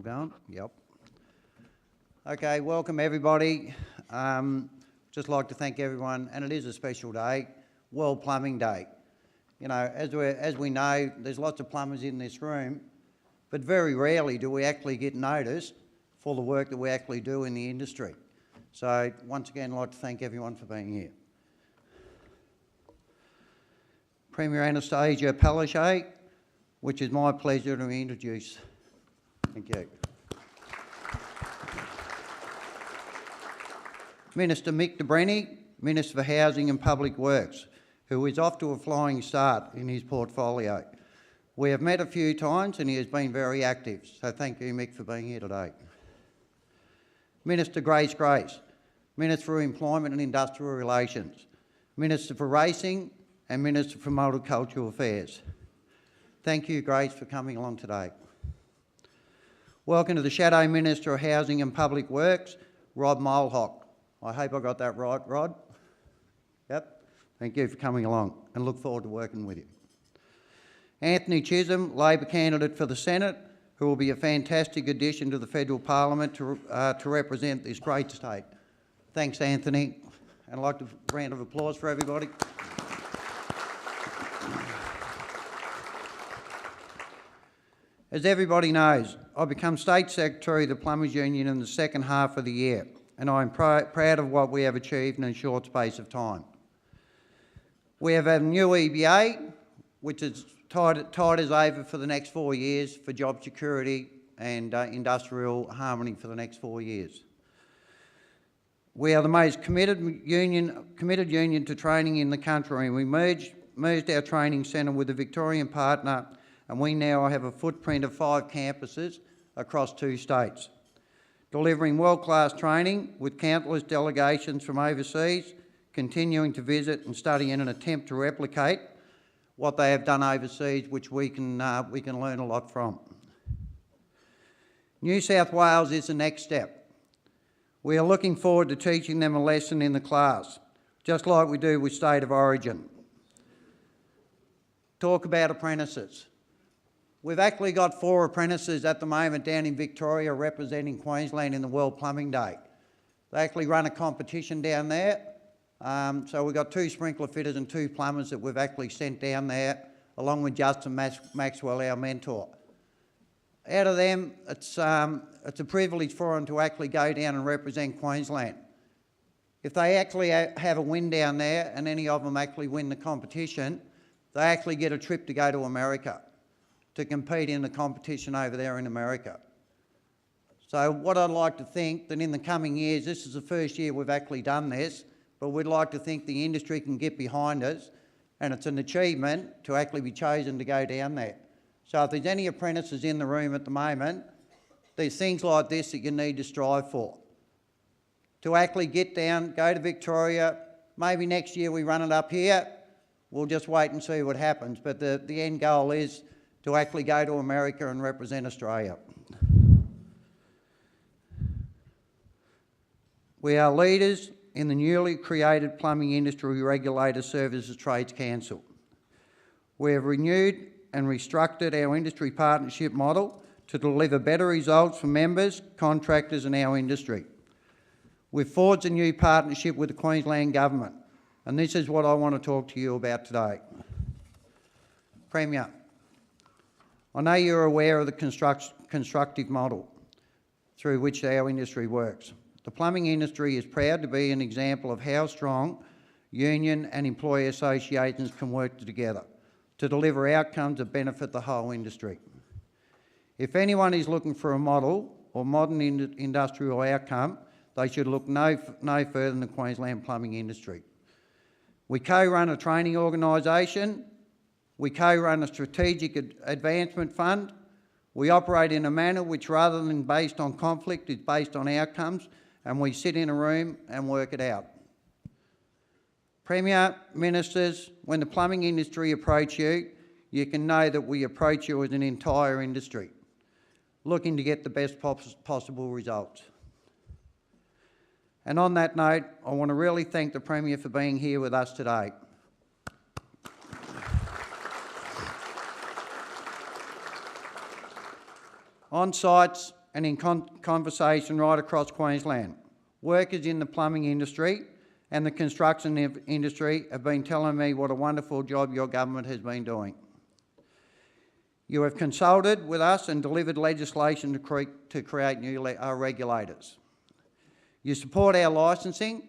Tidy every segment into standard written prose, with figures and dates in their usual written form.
going? Yep. Okay, welcome everybody. Just like to thank everyone, and it is a special day, World Plumbing Day. You know, as we know, there's lots of plumbers in this room, but very rarely do we actually get noticed for the work that we actually do in the industry. So once again, I'd like to thank everyone for being here. Premier Anastasia Palaszczuk, which is my pleasure to introduce. Thank you. Minister Mick de Brenny, Minister for Housing and Public Works, who is off to a flying start in his portfolio. We have met a few times and he has been very active, so thank you, Mick, for being here today. Minister Grace, Minister for Employment and Industrial Relations, Minister for Racing and Minister for Multicultural Affairs. Thank you, Grace, for coming along today. Welcome to the Shadow Minister of Housing and Public Works, Rod Mulhock. I hope I got that right, Rod. Yep. Thank you for coming along and look forward to working with you. Anthony Chisholm, Labor candidate for the Senate, who will be a fantastic addition to the Federal Parliament to represent this great state. Thanks, Anthony. And I'd like a round of applause for everybody. As everybody knows, I've become State Secretary of the Plumbers Union in the second half of the year, and I'm proud of what we have achieved in a short space of time. We have a new EBA, which is tied us over for the next 4 years for job security and industrial harmony for the next 4 years. We are the most committed union to training in the country, and we merged our training centre with a Victorian partner, and we now have a footprint of 5 campuses across 2 states, delivering world-class training with countless delegations from overseas, continuing to visit and study in an attempt to replicate what they have done overseas, which we can learn a lot from. New South Wales is the next step. We are looking forward to teaching them a lesson in the class, just like we do with State of Origin. Talk about apprentices. We've actually got 4 apprentices at the moment down in Victoria representing Queensland in the World Plumbing Day. They actually run a competition down there. So we've got 2 sprinkler fitters and 2 plumbers that we've actually sent down there, along with Justin Maxwell, our mentor. Out of them, it's a privilege for them to actually go down and represent Queensland. If they actually have a win down there and any of them actually win the competition, they actually get a trip to go to America to compete in the competition over there in America. So what I'd like to think that in the coming years, this is the first year we've actually done this, but we'd like to think the industry can get behind us, and it's an achievement to actually be chosen to go down there. So if there's any apprentices in the room at the moment, there's things like this that you need to strive for. To actually get down, go to Victoria, maybe next year we run it up here, we'll just wait and see what happens, but the end goal is to actually go to America and represent Australia. We are leaders in the newly created Plumbing Industry Regulator Services Trades Council. We have renewed and restructured our industry partnership model to deliver better results for members, contractors and our industry. We've forged a new partnership with the Queensland Government, and this is what I want to talk to you about today. Premier, I know you're aware of the constructive model through which our industry works. The plumbing industry is proud to be an example of how strong union and employee associations can work together to deliver outcomes that benefit the whole industry. If anyone is looking for a model or modern industrial outcome, they should look no further than the Queensland plumbing industry. We co-run a training organisation. We co-run a strategic advancement fund. We operate in a manner which, rather than based on conflict, is based on outcomes, and we sit in a room and work it out. Premier, ministers, when the plumbing industry approach you, you can know that we approach you as an entire industry, looking to get the best possible results. And on that note, I want to really thank the Premier for being here with us today. On sites and in conversation right across Queensland. Workers in the plumbing industry and the construction industry have been telling me what a wonderful job your government has been doing. You have consulted with us and delivered legislation to create new regulators. You support our licensing,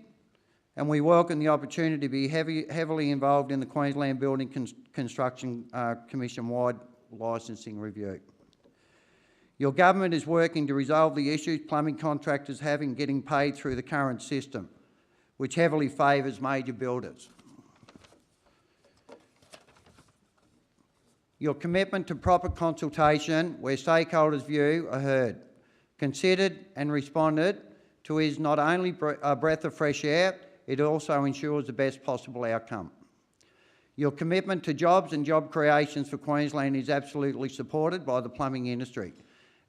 and we welcome the opportunity to be heavily involved in the Queensland Building Construction Commission-wide licensing review. Your government is working to resolve the issues plumbing contractors have in getting paid through the current system, which heavily favours major builders. Your commitment to proper consultation where stakeholders' views are heard, considered and responded to is not only a breath of fresh air, it also ensures the best possible outcome. Your commitment to jobs and job creations for Queensland is absolutely supported by the plumbing industry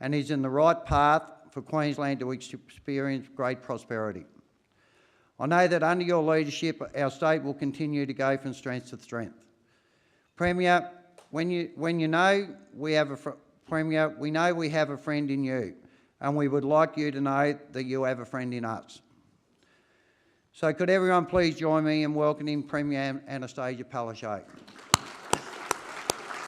and is in the right path for Queensland to experience great prosperity. I know that under your leadership, our state will continue to go from strength to strength. Premier, we know we have a friend in you, and we would like you to know that you have a friend in us. So could everyone please join me in welcoming Premier Anastasia Palaszczuk.